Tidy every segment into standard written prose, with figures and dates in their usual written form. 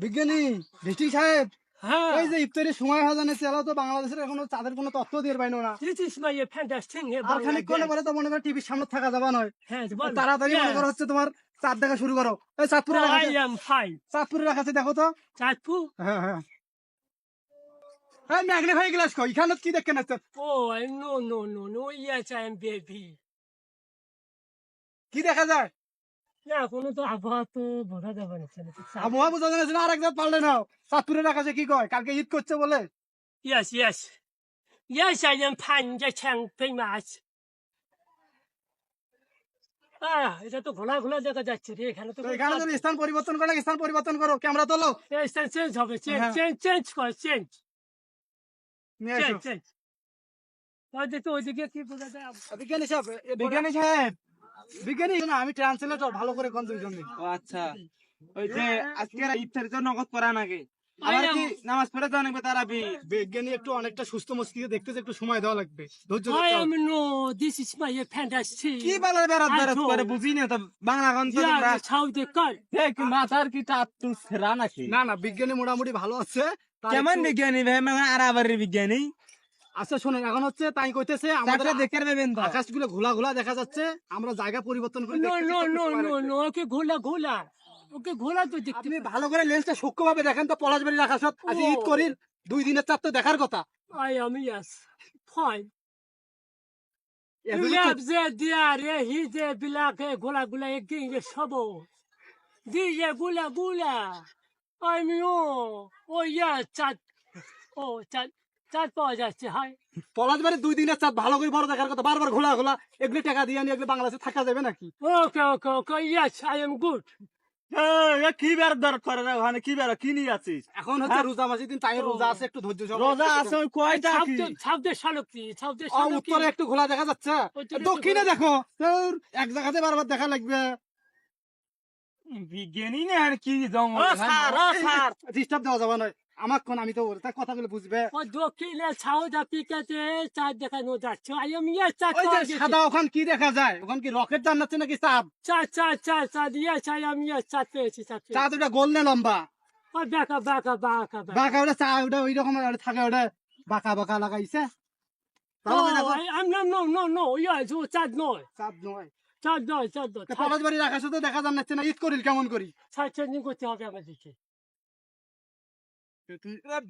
বিজ্ঞানী ডিস্ট্রিক্ট সাহেব, হ্যাঁ, এই যে ইফতারের সময় হাজানে চেলা তো বাংলাদেশের এখনো চাঁদের কোনো তথ্য দিয়ে পাইনো না। this is my fantastic আর খানিকক্ষণ Bangladesh. পরে তো মনে করো টিভির সামনে থাকা যাবে নয়। হ্যাঁ, বল। তাড়াতাড়ি মনে করো হচ্ছে তোমার চাঁদ দেখা শুরু করো। এই চাঁদপুরে Oh, I রাখাছে, am fine. চাঁদপুরে রাখাছে দেখো তো। চাঁদপুর? হ্যাঁ হ্যাঁ, এই ম্যাগনিফাই গ্লাস কই, এখানে কি দেখেন আছে? Oh, no. Yes, I am baby. কি দেখা যায়? না, কোনো তো আবহাওয়া তো বোঝা যাবে না। আবহাওয়া বোঝা যাচ্ছে না, আরেক জাত পাল্টে নাও। চাঁদপুরে রাখাছে কি কয়, কালকে ঈদ করছে বলে। Yes. Yes, I am fine. Just very much. এটা তো ঘোলা দেখা যাচ্ছে রে, এখানে তো তো এখানে যদি স্থান পরিবর্তন করে, স্থান পরিবর্তন করো, ক্যামেরা তোলো, চেঞ্জ হবে, হ্যাঁ। চেঞ্জ কর, চেঞ্জ নিয়ে এসো। ওইদিকে ওইদিকে কি বোঝা যায়? বিজ্ঞানী সাহেব, বিজ্ঞানী সাহেব, বিজ্ঞানী না, আমি ট্রান্সলেটর, ভালো করে কোন দুইজন। ও আচ্ছা, ওই যে আজকে ইফতারি তো নগদ করা নাকি, আবার কি নামাজ পড়ে তো অনেক তারাবি। বিজ্ঞানী একটু অনেকটা সুস্থ মস্তিষ্কে দেখতেছে, একটু সময় দেওয়া লাগবে, ধৈর্য I ধরতে am হবে। no, this is my fantastic. কি বলে বেড়াত করে বুঝি না তো, বাংলা গান তো তোমরা Yeah, how they call. কি মাথার কি টাট্টু সেরা নাকি? না না, বিজ্ঞানী মোটামুটি ভালো আছে। তার কেমন একটু- বিজ্ঞানী ভাই, মানে আরাবারি বিজ্ঞানী আচ্ছা শোনেন, এখন হচ্ছে তাই কইতেছে আমাদের তাকে দেখে নেবেন তো। আকাশগুলো ঘোলা ঘোলা দেখা যাচ্ছে, আমরা জায়গা পরিবর্তন করে No, দেখতেছি, no, একটু no, সময় no, লাগবে। no. ওকে ঘোলা তো দেখতে আপনি ভালো করে লেন্সটা সূক্ষ্ম ভাবে দেখেন তো, পলাশবাড়ির আকাশ আজ ঈদ করির 2 দিনের চাঁদ তো দেখার কথা। I am, yes, fine. এগুলো You তো- have the dear, he's the black, গোলা again, সবো দিয়ে গোলা I mean, oh yeah, চাঁদ পাওয়া যাচ্ছে, হাই। পলাশবাড়ির 2 দিনের চাঁদ ভালো করে বড় দেখার কথা, বারবার ঘোলা ঘোলা, এগুলো টাকা দিয়ে আনি, এগুলো বাংলাদেশে থাকা যাবে নাকি? Okay, yes, I am good. কি বের দরদ করে রে, ওখানে কি বের কি নিয়ে আছিস? এখন হচ্ছে রোজা মাসের দিন, তাই রোজা আছে, একটু ধৈর্য সহকারে। রোজা আছে ওই কয়টা কি? সাউথের শালকি, উত্তরে একটু ঘোলা দেখা যাচ্ছে, উত্তরে একটু দক্ষিণে ঘোলা। দেখো, তোর এক জায়গাতে বারবার দেখা লাগবে। বিজ্ঞানী না আর কি জঙ্গল স্যার ডিস্টার্ব দেওয়া যাবে না আমার কোন, আমি তো ওর তার কথাগুলো বুঝবে। ও দক্ষিণে সাউথ আফ্রিকাতে চাঁদ দেখানো যাচ্ছে, I am, yes, চাঁদ ওই যে পাওয়া গেছে। সাদা, ওখান কি দেখা যায়, ওখান কি রকেট জানাচ্ছে নাকি চাঁদ? চাঁদ, yes, I am, yes, চাঁদ পেয়েছি। চাঁদ ওটা গোল না লম্বা? ও বাঁকা। বাঁকা ওটা চা, ওটা ওই রকম থাকে, ওটা বাঁকা বাঁকা লাগাইছে। ভালো করে দেখো। No, yes, ও চাঁদ নয়, চাঁদ নয়। পলাশবাড়ির পলাশবাড়ির আকাশে তো দেখা যাচ্ছে না, ঈদ করিল কেমন করি? চেঞ্জিং করতে হবে আমাদেরকে।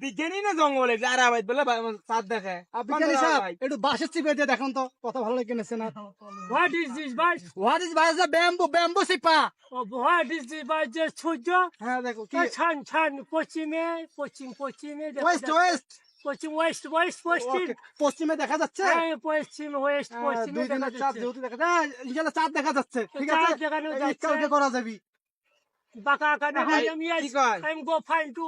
বিজ্ঞানী না জঙ্গলে যারা ভাই বলে চাঁদ দেখে। বিজ্ঞানী সাহেব, একটু বাঁশের চিপে দিয়ে দেখুন তো, কথা ভালো লেগেছে না? What is this, boy? What is বাস ব্যাম্বু, ব্যাম্বু চিপা? What is this, boy? যে সূর্য হ্যাঁ দেখো কি, ছান পশ্চিমে দেখা ওয়েস্ট যাচ্ছে। ওয়েস্ট, পশ্চিম, পশ্চিম, পশ্চিমে দেখা যাচ্ছে। হ্যাঁ, পশ্চিম, ওয়েস্ট, পশ্চিমে 2 দেখা দিনের চাঁদ যাচ্ছে। যেহেতু দেখা যায়, ইনশাআল্লাহ চাঁদ দেখা যাচ্ছে, ঠিক আছে? চাঁদ দেখানো এই যাচ্ছে। কালকে করা যাবে। বাঁকা না, ভাই, I am, yes, কি কয়? I'm go find to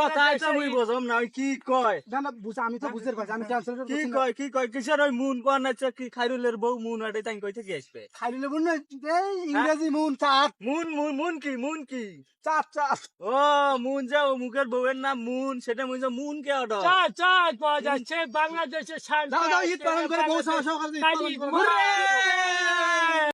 কথা এটা মুই বুঝম না, ওই কি কয় না না, আমি তো বুঝতে পারছি, আমি ট্রান্সলেটর কি কয় কিসের ওই মুন কোয়া না কি খাইরুলের বউ মুন আড়ে তাই কই থেকে আসবে? খাইলে বল না, এই ইংরেজি মুন, চাঁদ, মুন কি চাঁদ চাঁদ। ও মুন যা ও মুখের বউয়ের নাম মুন, সেটা মুন যা মুন কে অর্ডার চাঁদ পাওয়া যাচ্ছে বাংলাদেশে। যাও যাও, ঈদ পালন করে বউ সহকারে ঈদ পালন করো।